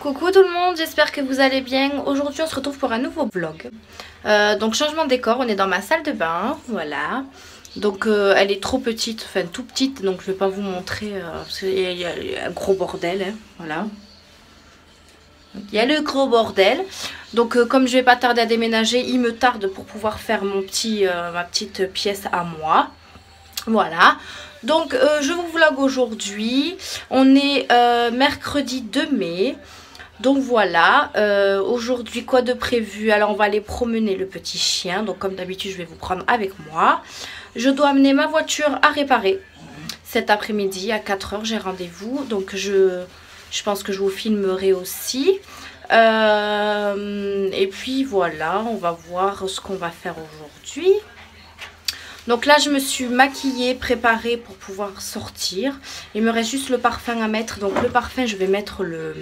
Coucou tout le monde, j'espère que vous allez bien. Aujourd'hui on se retrouve pour un nouveau vlog. Donc changement de décor, on est dans ma salle de bain, voilà. Donc elle est trop petite, enfin tout petite, donc je vais pas vous montrer parce qu'il y a un gros bordel, hein, voilà. Il y a le gros bordel. Donc comme je vais pas tarder à déménager, il me tarde pour pouvoir faire mon ma petite pièce à moi. Voilà. Donc je vous vlog aujourd'hui. On est mercredi 2 mai. Donc voilà, aujourd'hui quoi de prévu? Alors on va aller promener le petit chien. Donc comme d'habitude je vais vous prendre avec moi. Je dois amener ma voiture à réparer. Cet après-midi à 4 h j'ai rendez-vous. Donc je pense que je vous filmerai aussi. Et puis voilà, on va voir ce qu'on va faire aujourd'hui. Donc là je me suis maquillée, préparée pour pouvoir sortir. Il me reste juste le parfum à mettre. Donc le parfum, je vais mettre le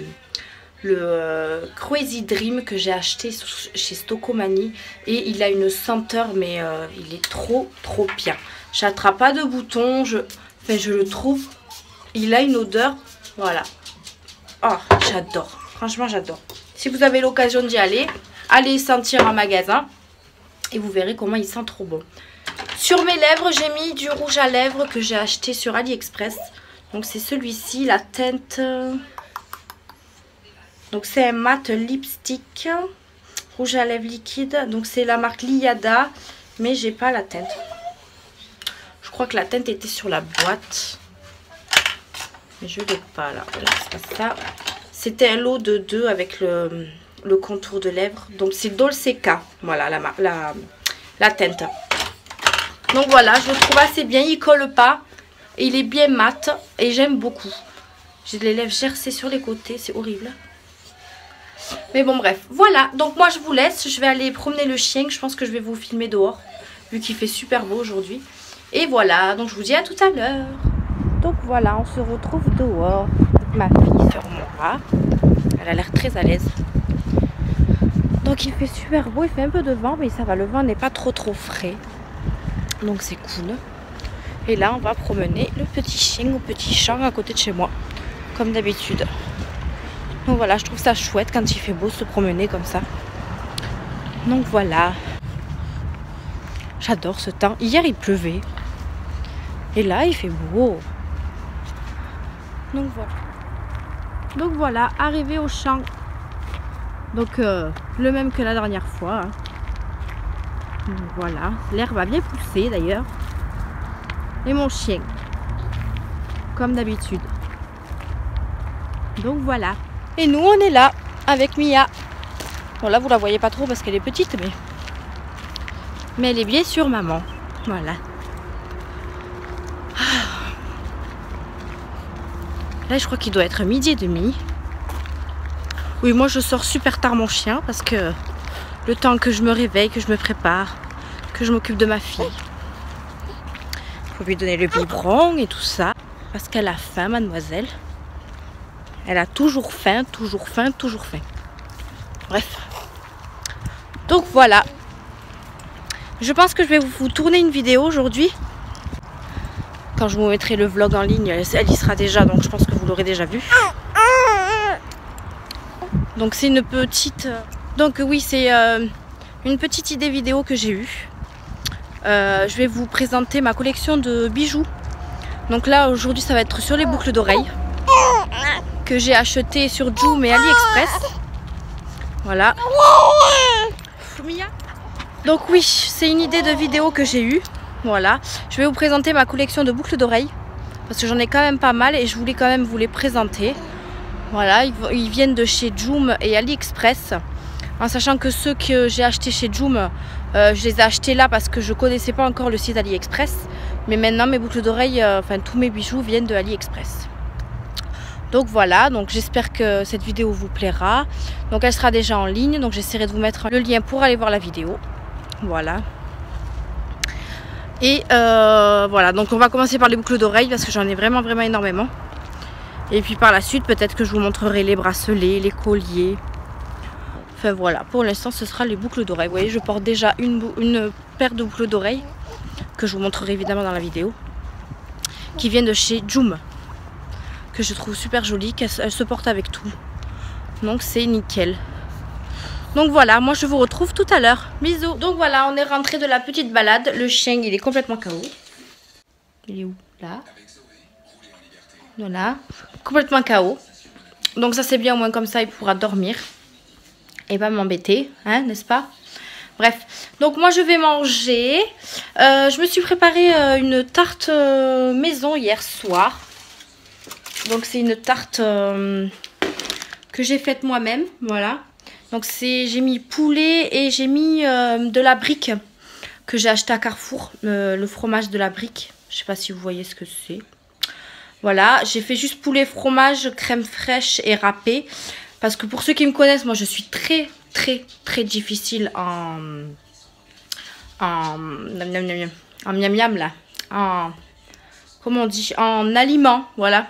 Crazy Dream que j'ai acheté chez Stocomanie. Et il a une senteur, mais il est trop bien. J'attrape pas de boutons, je le trouve. Il a une odeur, voilà. Oh, j'adore, franchement j'adore. Si vous avez l'occasion d'y aller, allez sentir en magasin. Et vous verrez comment il sent trop bon. Sur mes lèvres, j'ai mis du rouge à lèvres que j'ai acheté sur AliExpress. Donc c'est celui-ci, la teinte. Donc c'est un mat lipstick. Rouge à lèvres liquide. Donc c'est la marque Liada. Mais j'ai pas la teinte. Je crois que la teinte était sur la boîte. Mais je l'ai pas là. Voilà, c'est pas ça. C'était un lot de 2 avec le contour de lèvres. Donc c'est Dolceca. Voilà la teinte. Donc voilà, je le trouve assez bien, il colle pas. Et il est bien mat et j'aime beaucoup. J'ai les lèvres gercées sur les côtés, c'est horrible. Mais bon bref, voilà. Donc moi je vous laisse, je vais aller promener le chien. Je pense que je vais vous filmer dehors, vu qu'il fait super beau aujourd'hui. Et voilà, donc je vous dis à tout à l'heure. Donc voilà, on se retrouve dehors. Ma fille sur moi. Elle a l'air très à l'aise. Donc il fait super beau, il fait un peu de vent, mais ça va, le vent n'est pas trop frais. Donc c'est cool. Et là on va promener le petit chien au petit champ à côté de chez moi, comme d'habitude. Donc voilà, je trouve ça chouette quand il fait beau se promener comme ça. Donc voilà, j'adore ce temps. Hier il pleuvait et là il fait beau. Donc voilà, arrivé au champ. Donc le même que la dernière fois, hein. Voilà, l'herbe a bien poussé d'ailleurs. Et mon chien, comme d'habitude. Donc voilà. Et nous on est là avec Mia. Bon là vous la voyez pas trop parce qu'elle est petite, mais elle est bien sur maman. Voilà. Là je crois qu'il doit être 12h30. Oui, moi je sors super tard mon chien parce que le temps que je me réveille, que je me prépare, que je m'occupe de ma fille. Il faut lui donner le biberon et tout ça. Parce qu'elle a faim, mademoiselle. Elle a toujours faim, toujours faim, toujours faim. Bref. Donc voilà. Je pense que je vais vous tourner une vidéo aujourd'hui. Quand je vous mettrai le vlog en ligne, elle y sera déjà, donc je pense que vous l'aurez déjà vu. Donc c'est une petite... Donc oui, c'est une petite idée vidéo que j'ai eue. Je vais vous présenter ma collection de bijoux. Donc là, aujourd'hui, ça va être sur les boucles d'oreilles que j'ai acheté sur Joom et AliExpress. Voilà. Donc oui, c'est une idée de vidéo que j'ai eue. Voilà. Je vais vous présenter ma collection de boucles d'oreilles parce que j'en ai quand même pas mal et je voulais quand même vous les présenter. Voilà, ils viennent de chez Joom et AliExpress. En sachant que ceux que j'ai achetés chez Joom, je les ai achetés là parce que je ne connaissais pas encore le site AliExpress. Mais maintenant mes boucles d'oreilles, enfin tous mes bijoux viennent de AliExpress. Donc voilà, donc j'espère que cette vidéo vous plaira. Donc elle sera déjà en ligne, donc j'essaierai de vous mettre le lien pour aller voir la vidéo. Voilà. Et voilà, donc on va commencer par les boucles d'oreilles parce que j'en ai vraiment énormément. Et puis par la suite, peut-être que je vous montrerai les bracelets, les colliers. Enfin voilà, pour l'instant ce sera les boucles d'oreilles. Vous voyez, je porte déjà une paire de boucles d'oreilles que je vous montrerai évidemment dans la vidéo, qui vient de chez Joom, que je trouve super jolie, qu'elle se porte avec tout. Donc c'est nickel. Donc voilà, moi je vous retrouve tout à l'heure. Bisous. Donc voilà, on est rentré de la petite balade. Le chien, il est complètement KO. Il est où? Là. Voilà. Complètement KO. Donc ça c'est bien, au moins comme ça il pourra dormir. Et pas m'embêter, hein, n'est-ce pas? Bref, donc moi je vais manger. Je me suis préparé une tarte maison hier soir. Donc c'est une tarte que j'ai faite moi-même, voilà. Donc j'ai mis poulet et j'ai mis de la brique que j'ai acheté à Carrefour, le fromage de la brique. Je sais pas si vous voyez ce que c'est. Voilà, j'ai fait juste poulet, fromage, crème fraîche et râpé. Parce que pour ceux qui me connaissent, moi je suis très difficile en miam miam là. Comment on dit? En aliments, voilà.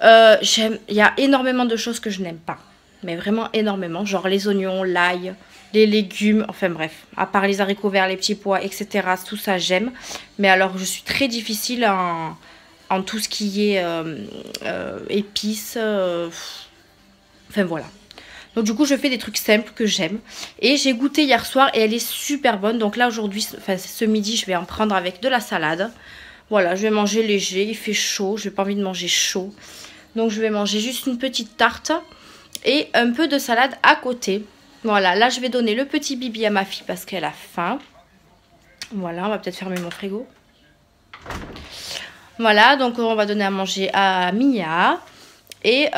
Il y a énormément de choses que je n'aime pas. Mais vraiment énormément. Genre les oignons, l'ail, les légumes. Enfin bref. À part les haricots verts, les petits pois, etc. Tout ça j'aime. Mais alors je suis très difficile en tout ce qui est épices. Enfin voilà. Donc du coup je fais des trucs simples que j'aime. Et j'ai goûté hier soir et elle est super bonne. Donc là aujourd'hui, enfin ce midi, je vais en prendre avec de la salade. Voilà, je vais manger léger. Il fait chaud. Je n'ai pas envie de manger chaud. Donc je vais manger juste une petite tarte et un peu de salade à côté. Voilà, là je vais donner le petit bibi à ma fille parce qu'elle a faim. Voilà, on va peut-être fermer mon frigo. Voilà, donc on va donner à manger à Mia. Et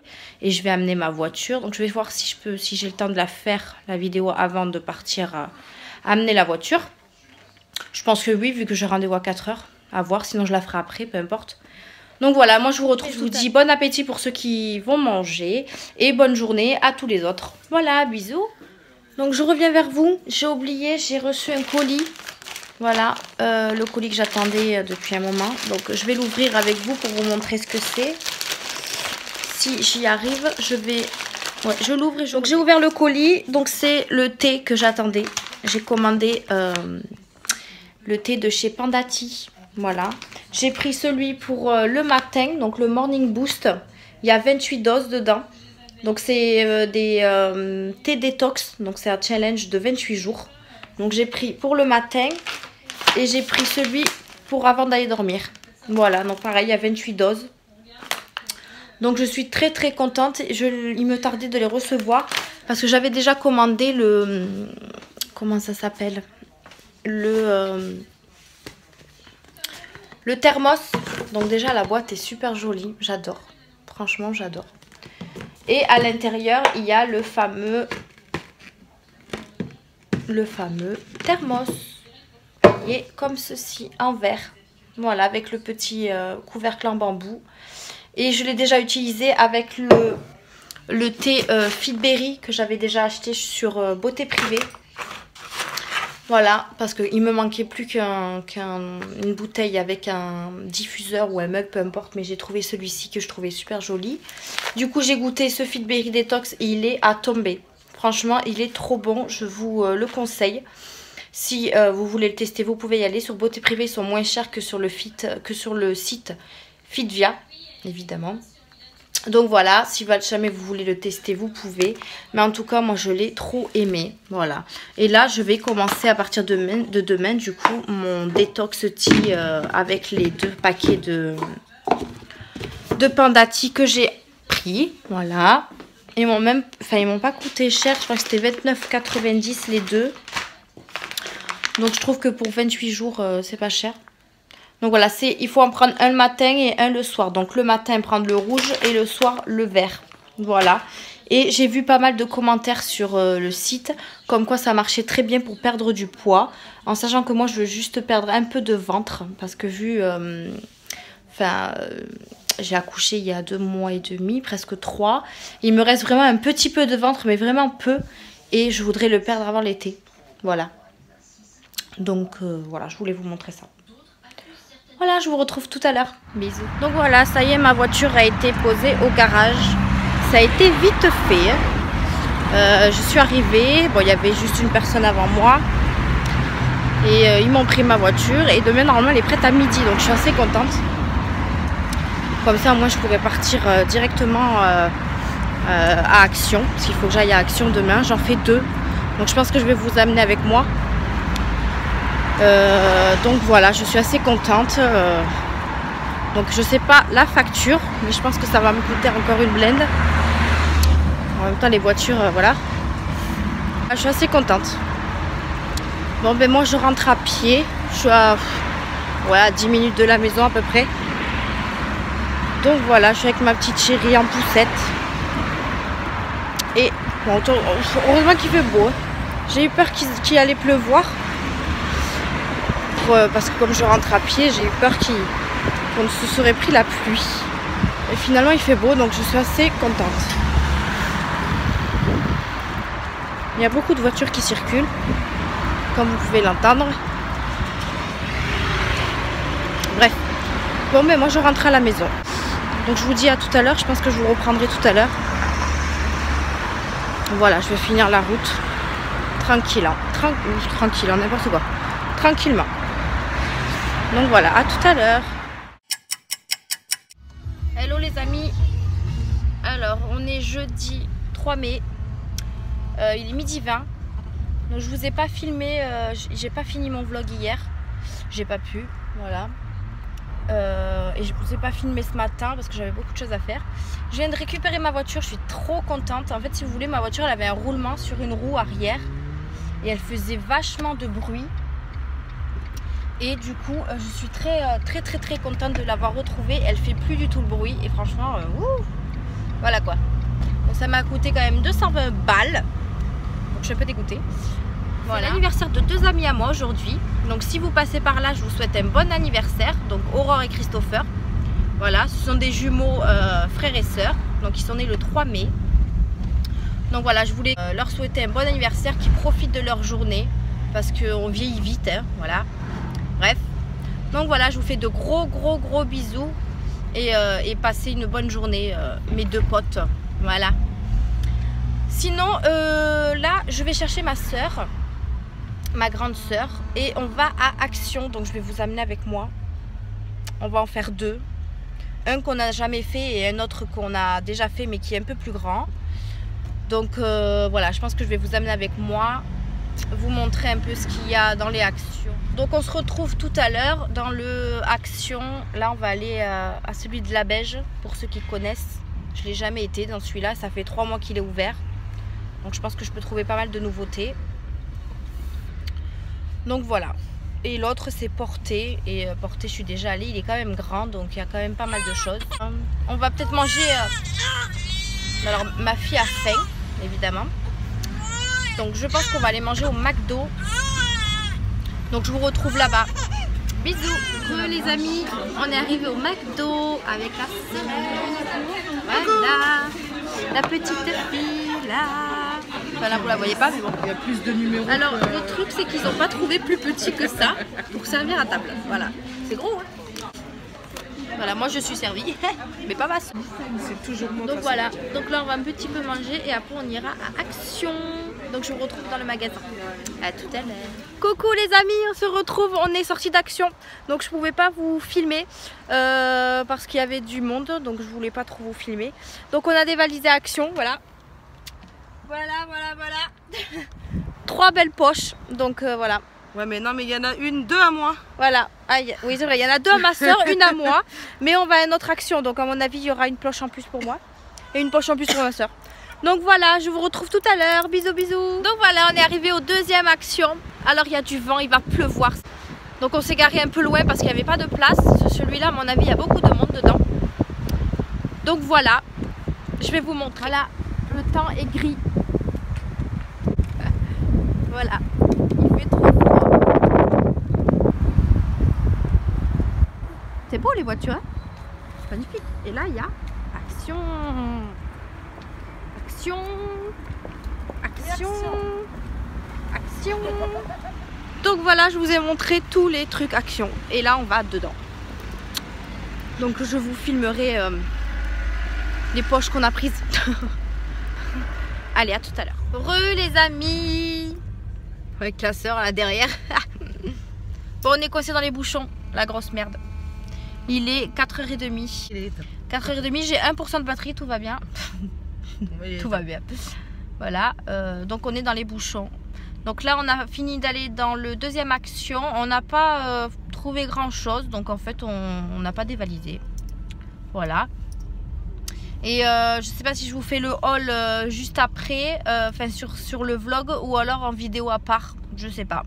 je vais amener ma voiture. Donc je vais voir si j'ai le temps de la faire, la vidéo, avant de partir amener la voiture. Je pense que oui, vu que j'ai rendez-vous à 4 h. À voir, sinon je la ferai après, peu importe. Donc voilà, moi je vous retrouve, je vous dis bon appétit pour ceux qui vont manger. Et bonne journée à tous les autres. Voilà, bisous. Donc je reviens vers vous. J'ai oublié, j'ai reçu un colis. Voilà, le colis que j'attendais depuis un moment. Donc je vais l'ouvrir avec vous pour vous montrer ce que c'est. Si j'y arrive, je vais... Ouais, je l'ouvre et je... Donc j'ai ouvert le colis. Donc c'est le thé que j'attendais. J'ai commandé le thé de chez Pandati. Voilà. J'ai pris celui pour le matin. Donc le Morning Boost. Il y a 28 doses dedans. Donc c'est des thé détox. Donc c'est un challenge de 28 jours. Donc j'ai pris pour le matin. Et j'ai pris celui pour avant d'aller dormir. Voilà. Donc pareil, il y a 28 doses. Donc je suis très contente. Il me tardait de les recevoir. Parce que j'avais déjà commandé le... Comment ça s'appelle? Le thermos. Donc déjà la boîte est super jolie. J'adore. Franchement j'adore. Et à l'intérieur il y a le fameux thermos. Qui est comme ceci en verre. Voilà, avec le petit couvercle en bambou. Et je l'ai déjà utilisé avec le thé Fitberry que j'avais déjà acheté sur Beauté Privée. Voilà, parce qu'il me manquait plus qu'une bouteille avec un diffuseur ou un mug, peu importe. Mais j'ai trouvé celui-ci que je trouvais super joli. Du coup, j'ai goûté ce Fitberry Detox et il est à tomber. Franchement, il est trop bon, je vous le conseille. Si vous voulez le tester, vous pouvez y aller. Sur Beauté Privée, ils sont moins chers que sur le site Fitvia, évidemment. Donc voilà, si jamais vous voulez le tester, vous pouvez. Mais en tout cas, moi, je l'ai trop aimé. Voilà. Et là, je vais commencer à partir de demain, du coup, mon détox tea avec les 2 paquets de Pandati que j'ai pris. Voilà. Ils m'ont pas coûté cher. Je crois que c'était 29,90 les deux. Donc je trouve que pour 28 jours, c'est pas cher. Donc voilà, il faut en prendre un le matin et un le soir. Donc le matin, prendre le rouge et le soir, le vert. Voilà. Et j'ai vu pas mal de commentaires sur le site, comme quoi ça marchait très bien pour perdre du poids. En sachant que moi, je veux juste perdre un peu de ventre. Parce que vu... j'ai accouché il y a 2 mois et demi, presque 3. Il me reste vraiment un petit peu de ventre, mais vraiment peu. Et je voudrais le perdre avant l'été. Voilà. Donc voilà, je voulais vous montrer ça. Voilà, je vous retrouve tout à l'heure. Bisous. Donc voilà, ça y est, ma voiture a été posée au garage. Ça a été vite fait. Je suis arrivée. Bon, il y avait juste une personne avant moi. Et ils m'ont pris ma voiture. Et demain, normalement, elle est prête à midi. Donc je suis assez contente. Comme ça, moi, je pourrais partir directement à Action, parce qu'il faut que j'aille à Action demain. J'en fais 2, donc je pense que je vais vous amener avec moi. Donc voilà, je suis assez contente. Donc je sais pas la facture, mais je pense que ça va me coûter encore une blinde. En même temps les voitures, voilà. Je suis assez contente. Bon ben moi je rentre à pied. Je suis à 10 minutes de la maison à peu près. Donc voilà, je suis avec ma petite chérie en poussette. Et bon, heureusement qu'il fait beau. J'ai eu peur qu'il allait pleuvoir. Parce que comme je rentre à pied, j'ai eu peur qu'on se serait pris la pluie. Et finalement il fait beau, donc je suis assez contente. Il y a beaucoup de voitures qui circulent, comme vous pouvez l'entendre. Bref. Bon mais moi je rentre à la maison. Donc je vous dis à tout à l'heure, je pense que je vous reprendrai tout à l'heure. Voilà, je vais finir la route. Tranquillement, n'importe quoi. Tranquillement. Donc voilà, à tout à l'heure. Hello les amis. Alors, on est jeudi 3 mai. Il est midi 20. Donc je vous ai pas filmé, j'ai pas fini mon vlog hier. J'ai pas pu, voilà. Et je vous ai pas filmé ce matin parce que j'avais beaucoup de choses à faire. Je viens de récupérer ma voiture, je suis trop contente. En fait, si vous voulez, ma voiture elle avait un roulement sur une roue arrière et elle faisait vachement de bruit. Et du coup, je suis très contente de l'avoir retrouvée. Elle fait plus du tout le bruit et franchement, voilà quoi. Donc ça m'a coûté quand même 220 balles. Donc je suis un peu dégoûtée. Voilà. C'est l'anniversaire de 2 amis à moi aujourd'hui. Donc si vous passez par là, je vous souhaite un bon anniversaire. Donc Aurore et Christopher. Voilà, ce sont des jumeaux frères et sœurs. Donc ils sont nés le 3 mai. Donc voilà, je voulais leur souhaiter un bon anniversaire, qu'ils profitent de leur journée. Parce qu'on vieillit vite, hein, voilà. Bref. Donc voilà, je vous fais de gros bisous. Et passez une bonne journée, mes 2 potes. Voilà. Sinon, là, je vais chercher ma soeur. Ma grande sœur, et on va à Action, donc je vais vous amener avec moi. On va en faire 2, un qu'on n'a jamais fait et un autre qu'on a déjà fait mais qui est un peu plus grand. Donc voilà, je pense que je vais vous amener avec moi, vous montrer un peu ce qu'il y a dans les Actions. Donc on se retrouve tout à l'heure dans le Action. Là on va aller à celui de la Beige, pour ceux qui connaissent. Je l'ai jamais été dans celui-là, ça fait 3 mois qu'il est ouvert, donc je pense que je peux trouver pas mal de nouveautés. Donc voilà. Et l'autre c'est Porté. Et Porté, je suis déjà allée. Il est quand même grand. Donc il y a quand même pas mal de choses. On va peut-être manger... Alors ma fille a faim, évidemment. Donc je pense qu'on va aller manger au McDo. Donc je vous retrouve là-bas. Bisous. Les amis, on est arrivé au McDo avec la semaine. Voilà. La petite fille là. Enfin là vous la voyez pas mais bon. Il y a plus de numéros. Alors le truc c'est qu'ils n'ont pas trouvé plus petit que ça pour servir à table. Voilà. C'est gros hein. Voilà, moi je suis servie. Mais pas masse. C'est toujours mon. Donc voilà. Donc là on va un petit peu manger et après on ira à Action. Donc je vous retrouve dans le magasin. À tout à l'heure. Coucou les amis, on se retrouve. On est sorti d'Action. Donc je pouvais pas vous filmer parce qu'il y avait du monde. Donc je voulais pas trop vous filmer. Donc on a dévalisé Action. Voilà. Voilà. 3 belles poches. Donc voilà. Ouais mais non mais il y en a 2 à moi. Voilà. Ah, oui c'est vrai, il y en a 2 à ma soeur, 1 à moi. Mais on va à une autre Action. Donc à mon avis il y aura une poche en plus pour moi. Et une poche en plus pour ma soeur. Donc voilà, je vous retrouve tout à l'heure. Bisous. Donc voilà, on est arrivé au 2e Action. Alors il y a du vent, il va pleuvoir. Donc on s'est garé un peu loin parce qu'il n'y avait pas de place. Celui-là à mon avis il y a beaucoup de monde dedans. Donc voilà, je vais vous montrer. Voilà, le temps est gris. Voilà, il fait trop froid. C'est beau les voitures, hein? Magnifique. Et là il y a Action. Donc voilà, je vous ai montré tous les trucs Action. Et là on va dedans. Donc je vous filmerai les poches qu'on a prises. Allez, à tout à l'heure. Les amis. Avec la soeur là derrière. Bon, on est coincé dans les bouchons. La grosse merde. Il est 4h30. 4h30, j'ai 1% de batterie, tout va bien. Oui, Tout va bien. Voilà, donc on est dans les bouchons. Donc là, on a fini d'aller dans le deuxième action. On n'a pas trouvé grand chose, donc en fait, on n'a pas dévalisé. Voilà. Et je sais pas si je vous fais le haul juste après, enfin sur le vlog ou alors en vidéo à part, je sais pas.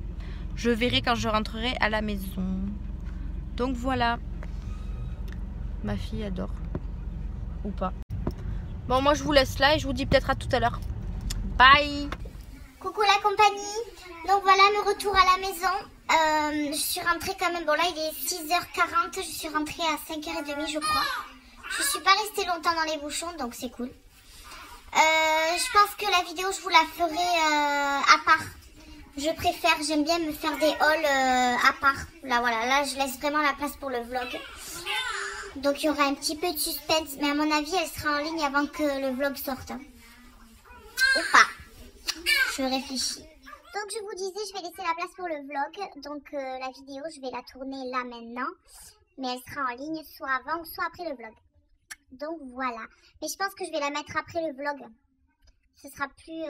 Je verrai quand je rentrerai à la maison. Donc voilà. Ma fille adore. Ou pas. Bon, moi je vous laisse là et je vous dis peut-être à tout à l'heure. Bye. Coucou la compagnie. Donc voilà le retour à la maison. Je suis rentrée quand même. Bon là il est 6h40. Je suis rentrée à 5h30 je crois. Je suis pas restée longtemps dans les bouchons donc c'est cool. Je pense que la vidéo je vous la ferai à part. Je préfère, j'aime bien me faire des hauls à part. Là voilà, là je laisse vraiment la place pour le vlog. Donc il y aura un petit peu de suspense. Mais à mon avis elle sera en ligne avant que le vlog sorte. Ou pas. Je réfléchis. Donc je vous disais, je vais laisser la place pour le vlog. Donc la vidéo, je vais la tourner là maintenant. Mais elle sera en ligne soit avant ou soit après le vlog. Donc voilà. Mais je pense que je vais la mettre après le vlog. Ce sera plus...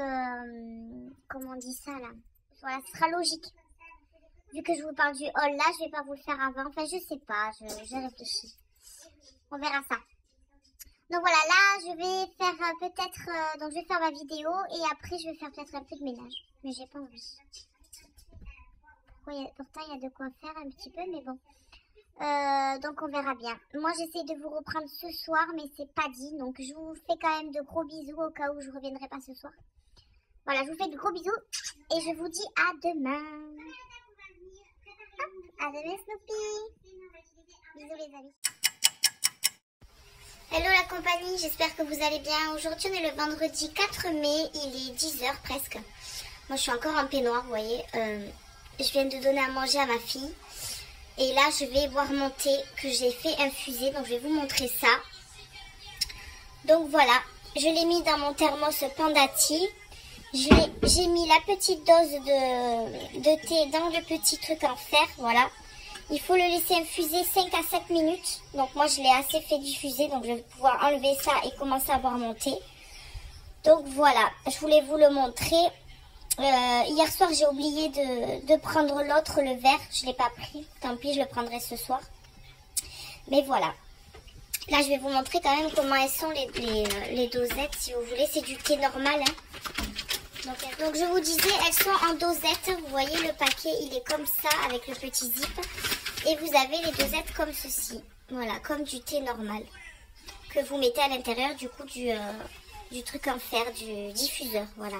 comment on dit ça là? Voilà, ce sera logique. Vu que je vous parle du haul là, je vais pas vous le faire avant. Enfin, je sais pas, je réfléchis. On verra ça. Donc voilà, là je vais faire peut-être, donc je vais faire ma vidéo et après je vais faire peut-être un peu de ménage. Mais j'ai pas envie. Pourtant il y a de quoi faire un petit peu, mais bon. Donc on verra bien. Moi j'essaie de vous reprendre ce soir, mais c'est pas dit. Donc je vous fais quand même de gros bisous au cas où je reviendrai pas ce soir. Voilà, je vous fais de gros bisous et je vous dis à demain. Hop, à demain Snoopy. Bisous les amis. Hello la compagnie, j'espère que vous allez bien. Aujourd'hui on est le vendredi 4 mai, il est 10h presque. Moi je suis encore en peignoir, vous voyez. Je viens de donner à manger à ma fille. Et là je vais voir mon thé que j'ai fait infuser, donc je vais vous montrer ça. Donc voilà, je l'ai mis dans mon thermos Panda Tea. J'ai mis la petite dose de thé dans le petit truc en fer, voilà. Il faut le laisser infuser 5 à 7 minutes. Donc moi je l'ai assez fait diffuser. Donc je vais pouvoir enlever ça et commencer à boire mon thé. Donc voilà, je voulais vous le montrer. Hier soir j'ai oublié de prendre l'autre, le verre. Je ne l'ai pas pris. Tant pis, je le prendrai ce soir. Mais voilà. Là je vais vous montrer quand même comment elles sont les dosettes si vous voulez. C'est du thé normal. Hein. Donc je vous disais, elles sont en dosettes. Vous voyez le paquet, il est comme ça avec le petit zip. Et vous avez les dosettes comme ceci. Voilà, comme du thé normal. Que vous mettez à l'intérieur du coup du truc en fer, du diffuseur. Voilà.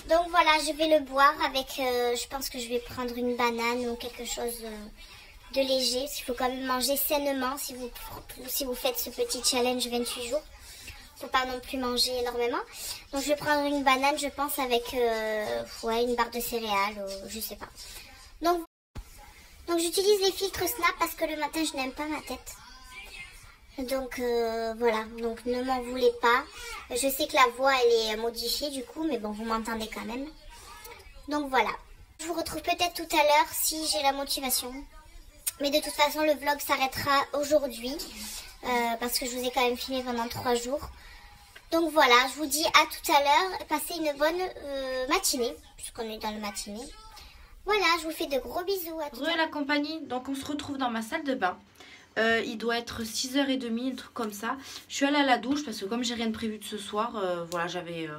Donc voilà, je vais le boire avec, je pense que je vais prendre une banane ou quelque chose de léger. Il faut quand même manger sainement si vous faites ce petit challenge 28 jours. Il ne faut pas non plus manger énormément. Donc je vais prendre une banane, je pense, avec ouais, une barre de céréales ou je sais pas. Donc j'utilise les filtres Snap parce que le matin je n'aime pas ma tête. Donc voilà, donc ne m'en voulez pas. Je sais que la voix elle est modifiée du coup, mais bon vous m'entendez quand même. Donc voilà. Je vous retrouve peut-être tout à l'heure si j'ai la motivation. Mais de toute façon le vlog s'arrêtera aujourd'hui. Parce que je vous ai quand même filmé pendant 3 jours. Donc voilà, je vous dis à tout à l'heure. Passez une bonne matinée, puisqu'on est dans le matinée. Voilà, je vous fais de gros bisous. À tout à l'heure. La compagnie, donc on se retrouve dans ma salle de bain. Il doit être 6h30, un truc comme ça. Je suis allée à la douche parce que comme j'ai rien de prévu de ce soir, voilà, j'avais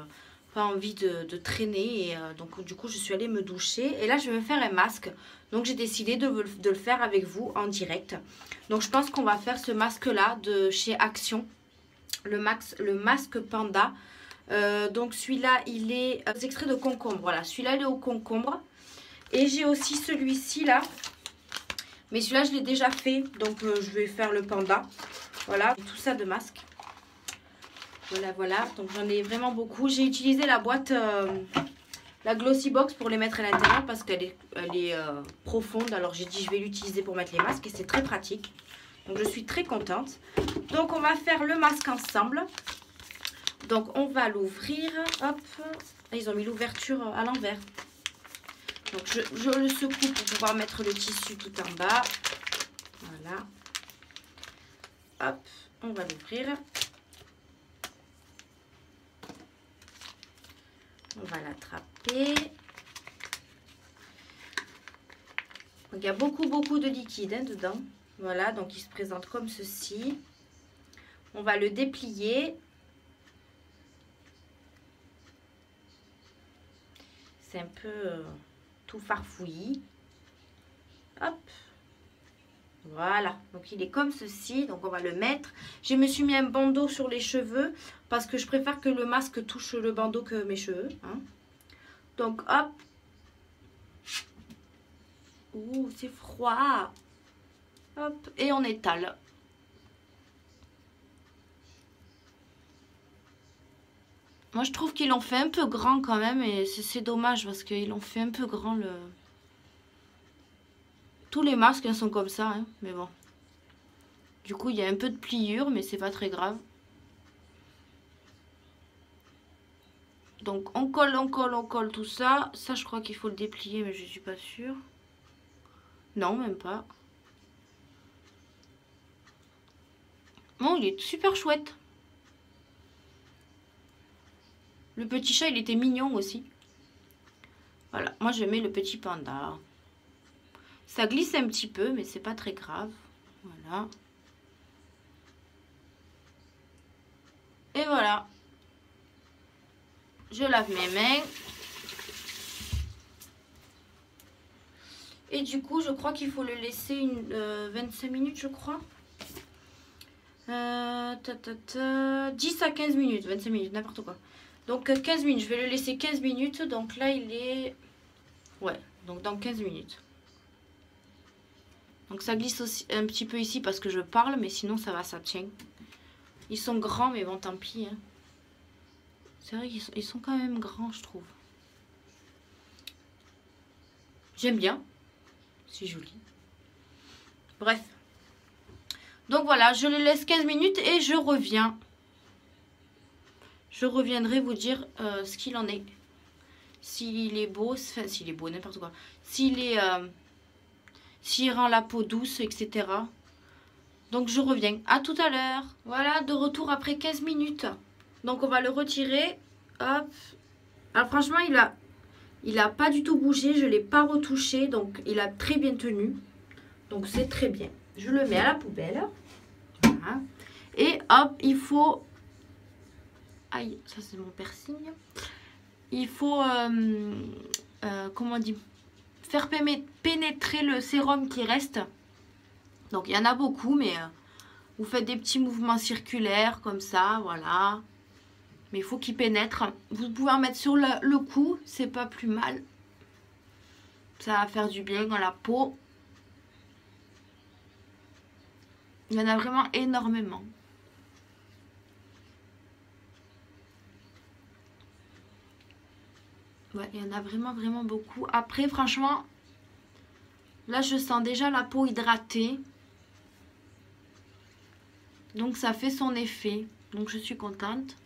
pas envie de traîner. Et donc du coup, je suis allée me doucher. Et là, je vais me faire un masque. Donc j'ai décidé de le faire avec vous en direct. Donc je pense qu'on va faire ce masque-là de chez Action. Le masque Panda. Donc celui-là, il est aux extraits de concombre. Voilà, celui-là, il est au concombre. Et j'ai aussi celui-ci là. Mais celui-là, je l'ai déjà fait. Donc je vais faire le panda. Voilà, tout ça de masque. Voilà, voilà. Donc j'en ai vraiment beaucoup. J'ai utilisé la boîte, la Glossy Box pour les mettre à l'intérieur parce qu'elle est profonde. Alors j'ai dit je vais l'utiliser pour mettre les masques et c'est très pratique. Donc je suis très contente. Donc on va faire le masque ensemble. Donc on va l'ouvrir. Hop. Ils ont mis l'ouverture à l'envers. Donc je le secoue pour pouvoir mettre le tissu tout en bas. Voilà. Hop. On va l'ouvrir. On va l'attraper. Il y a beaucoup de liquide hein, dedans. Voilà, donc il se présente comme ceci. On va le déplier. C'est un peu tout farfouillis. Hop. Voilà, donc il est comme ceci. Donc on va le mettre. Je me suis mis un bandeau sur les cheveux parce que je préfère que le masque touche le bandeau que mes cheveux. Hein. Donc hop. Ouh, c'est froid. Hop, et on étale. Moi je trouve qu'ils l'ont fait un peu grand quand même et c'est dommage parce qu'ils l'ont fait un peu grand le... Tous les masques hein, sont comme ça, hein, mais bon. Du coup il y a un peu de pliure mais c'est pas très grave. Donc on colle tout ça. Ça je crois qu'il faut le déplier mais je suis pas sûre. Non même pas. Bon il est super chouette. Le petit chat, il était mignon aussi. Voilà, moi je mets le petit panda. Ça glisse un petit peu, mais c'est pas très grave. Voilà. Et voilà. Je lave mes mains. Et du coup, je crois qu'il faut le laisser 25 minutes, je crois. 10 à 15 minutes, 25 minutes, n'importe quoi. Donc 15 minutes, je vais le laisser 15 minutes. Donc là il est... Ouais, donc dans 15 minutes. Donc ça glisse aussi un petit peu ici parce que je parle. Mais sinon ça va, ça tient. Ils sont grands mais bon tant pis. Hein. C'est vrai qu'ils sont quand même grands je trouve. J'aime bien. C'est joli. Bref. Donc voilà, je le laisse 15 minutes et je reviens. Je reviendrai vous dire ce qu'il en est. S'il est beau, enfin s'il est beau, n'importe quoi. S'il rend la peau douce, etc. Donc je reviens. À tout à l'heure. Voilà, de retour après 15 minutes. Donc on va le retirer. Hop. Alors franchement, il a pas du tout bougé. Je ne l'ai pas retouché. Donc il a très bien tenu. Donc c'est très bien. Je le mets à la poubelle. Voilà. Et hop, il faut... Aïe, ça c'est mon piercing. Il faut, comment on dit, faire pénétrer le sérum qui reste. Donc il y en a beaucoup, mais vous faites des petits mouvements circulaires comme ça, voilà. Mais il faut qu'il pénètre. Vous pouvez en mettre sur le cou, c'est pas plus mal. Ça va faire du bien à la peau. Il y en a vraiment énormément. Ouais, il y en a vraiment beaucoup. Après, franchement, là, je sens déjà la peau hydratée. Donc, ça fait son effet. Donc, je suis contente.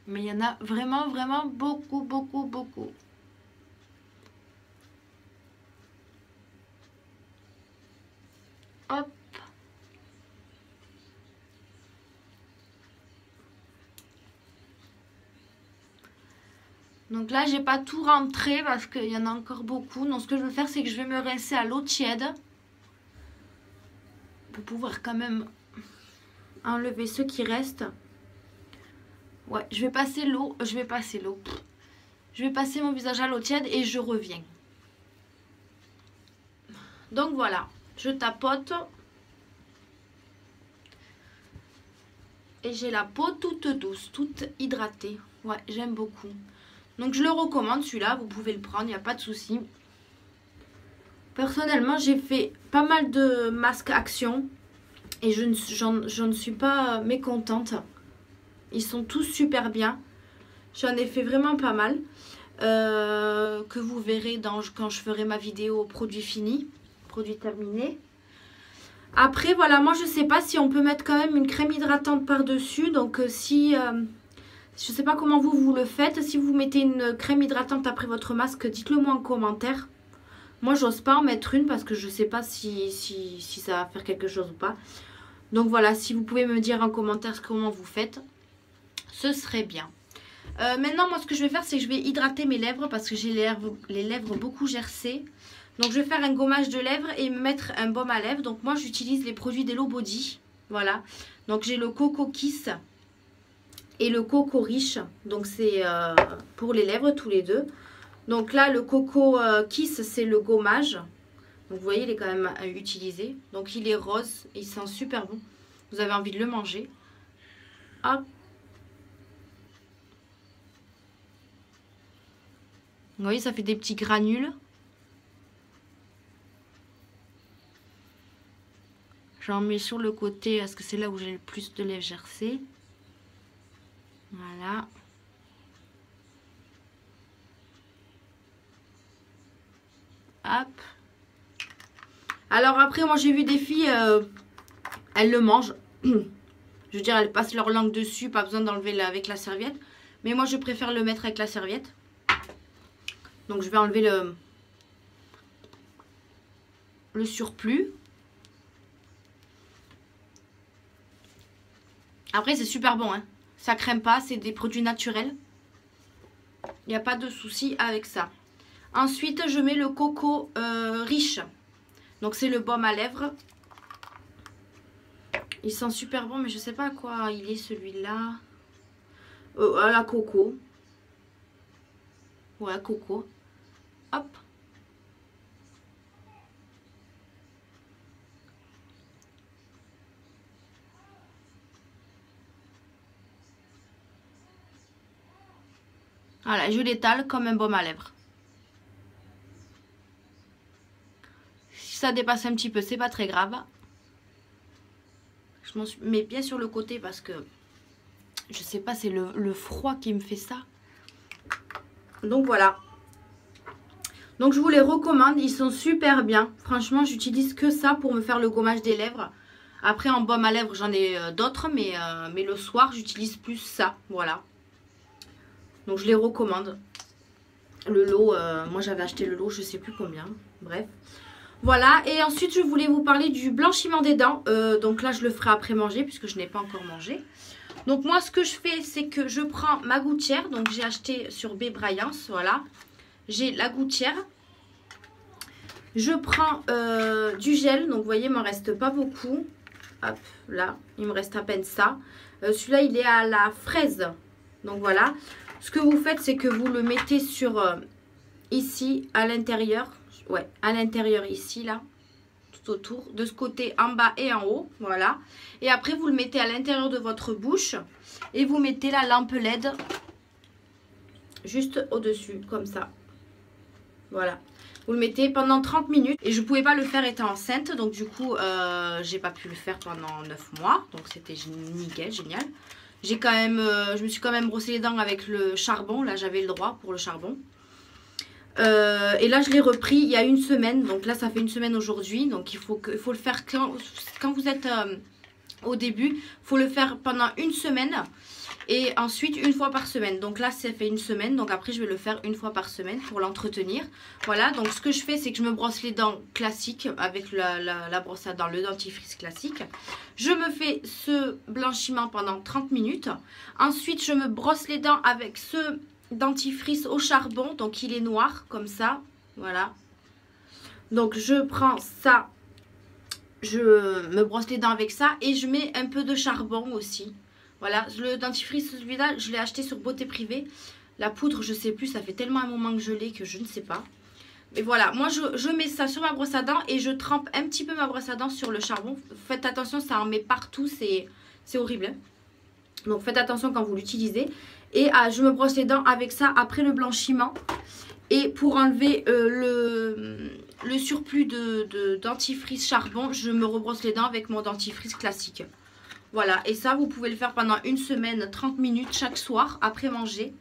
Mais il y en a vraiment beaucoup. Hop. Donc là, j'ai pas tout rentré parce qu'il y en a encore beaucoup. Donc ce que je vais faire, c'est que je vais me rincer à l'eau tiède. Pour pouvoir quand même enlever ce qui reste. Ouais, je vais passer l'eau. Je vais passer mon visage à l'eau tiède et je reviens. Donc voilà, je tapote. Et j'ai la peau toute douce, toute hydratée. Ouais, j'aime beaucoup. Donc je le recommande celui-là, vous pouvez le prendre, il n'y a pas de souci. Personnellement, j'ai fait pas mal de masques Action. Et je ne suis pas mécontente. Ils sont tous super bien. J'en ai fait vraiment pas mal. Que vous verrez quand je ferai ma vidéo produit fini. Produit terminé. Après, voilà, moi je sais pas si on peut mettre quand même une crème hydratante par-dessus. Donc si... je sais pas comment vous le faites. Si vous mettez une crème hydratante après votre masque, dites-le moi en commentaire. Moi, j'ose pas en mettre une parce que je sais pas si ça va faire quelque chose ou pas. Donc voilà, si vous pouvez me dire en commentaire comment vous faites, ce serait bien. Maintenant, moi, ce que je vais faire, c'est que je vais hydrater mes lèvres parce que j'ai les lèvres beaucoup gercées. Donc, je vais faire un gommage de lèvres et me mettre un baume à lèvres. Donc, moi, j'utilise les produits d'Hello Body. Voilà. Donc, j'ai le Coco Kiss et le Coco Riche. Donc, c'est pour les lèvres, tous les deux. Donc, là, le Coco Kiss, c'est le gommage. Donc, vous voyez, il est quand même utilisé. Donc, il est rose. Il sent super bon. Vous avez envie de le manger. Hop. Vous voyez, ça fait des petits granules. J'en mets sur le côté parce que c'est là où j'ai le plus de lèvres gercées. Voilà. Hop. Alors après, moi j'ai vu des filles, elles le mangent. Je veux dire, elles passent leur langue dessus, pas besoin d'enlever avec la serviette. Mais moi je préfère le mettre avec la serviette. Donc je vais enlever le surplus. Après c'est super bon, hein. Ça crème pas, c'est des produits naturels. Il n'y a pas de souci avec ça. Ensuite je mets le Coco Riche. Donc c'est le baume à lèvres. Il sent super bon mais je sais pas à quoi il est celui-là. À la coco. Ouais, coco. Hop. Voilà, je l'étale comme un baume à lèvres. Si ça dépasse un petit peu, c'est pas très grave. Je m'en mets bien sur le côté parce que je sais pas, c'est le froid qui me fait ça. Donc voilà. Donc je vous les recommande, ils sont super bien. Franchement, j'utilise que ça pour me faire le gommage des lèvres. Après en baume à lèvres, j'en ai d'autres, mais le soir, j'utilise plus ça. Voilà. Donc je les recommande. Le lot, moi j'avais acheté le lot, je sais plus combien. Bref. Voilà, et ensuite je voulais vous parler du blanchiment des dents. Donc là je le ferai après manger puisque je n'ai pas encore mangé. Donc moi ce que je fais c'est que je prends ma gouttière. Donc j'ai acheté sur B-Bryance, voilà. J'ai la gouttière. Je prends du gel, donc vous voyez il ne m'en reste pas beaucoup. Hop, là, il me reste à peine ça. Celui-là il est à la fraise. Donc voilà. Ce que vous faites c'est que vous le mettez sur ici à l'intérieur. Ouais, à l'intérieur ici, là, tout autour, de ce côté en bas et en haut, voilà. Et après, vous le mettez à l'intérieur de votre bouche et vous mettez la lampe LED juste au-dessus, comme ça. Voilà. Vous le mettez pendant 30 minutes et je ne pouvais pas le faire étant enceinte, donc du coup, j'ai pas pu le faire pendant 9 mois, donc c'était nickel, génial. J'ai quand même, je me suis quand même brossé les dents avec le charbon, là j'avais le droit pour le charbon. Et là je l'ai repris il y a une semaine. Donc là ça fait une semaine aujourd'hui. Donc il faut le faire quand vous êtes au début. Il faut le faire pendant une semaine. Et ensuite une fois par semaine. Donc là ça fait une semaine. Donc après je vais le faire une fois par semaine pour l'entretenir. Voilà, donc ce que je fais c'est que je me brosse les dents classiques. Avec la brosse à dents, le dentifrice classique. Je me fais ce blanchiment pendant 30 minutes. Ensuite je me brosse les dents avec ce dentifrice au charbon, donc il est noir comme ça, voilà. Donc je prends ça, je me brosse les dents avec ça et je mets un peu de charbon aussi. Voilà, le dentifrice celui-là je l'ai acheté sur Beauté Privée. La poudre je sais plus, ça fait tellement un moment que je l'ai que je ne sais pas. Mais voilà, moi je mets ça sur ma brosse à dents et je trempe un petit peu ma brosse à dents sur le charbon. Faites attention, ça en met partout, c'est horrible, hein. Donc faites attention quand vous l'utilisez. Et je me brosse les dents avec ça après le blanchiment. Et pour enlever le surplus de dentifrice charbon, je me rebrosse les dents avec mon dentifrice classique. Voilà, et ça vous pouvez le faire pendant une semaine, 30 minutes chaque soir après manger.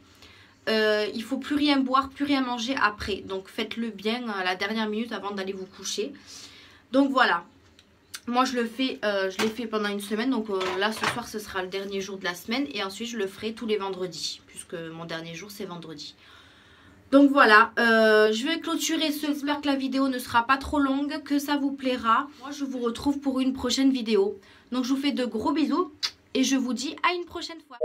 Il ne faut plus rien boire, plus rien manger après. Donc faites-le bien à la dernière minute avant d'aller vous coucher. Donc voilà. Moi je l'ai fait pendant une semaine, donc là ce soir ce sera le dernier jour de la semaine et ensuite je le ferai tous les vendredis puisque mon dernier jour c'est vendredi. Donc voilà, je vais clôturer ce. J'espère que la vidéo ne sera pas trop longue, que ça vous plaira. Moi je vous retrouve pour une prochaine vidéo. Donc je vous fais de gros bisous et je vous dis à une prochaine fois.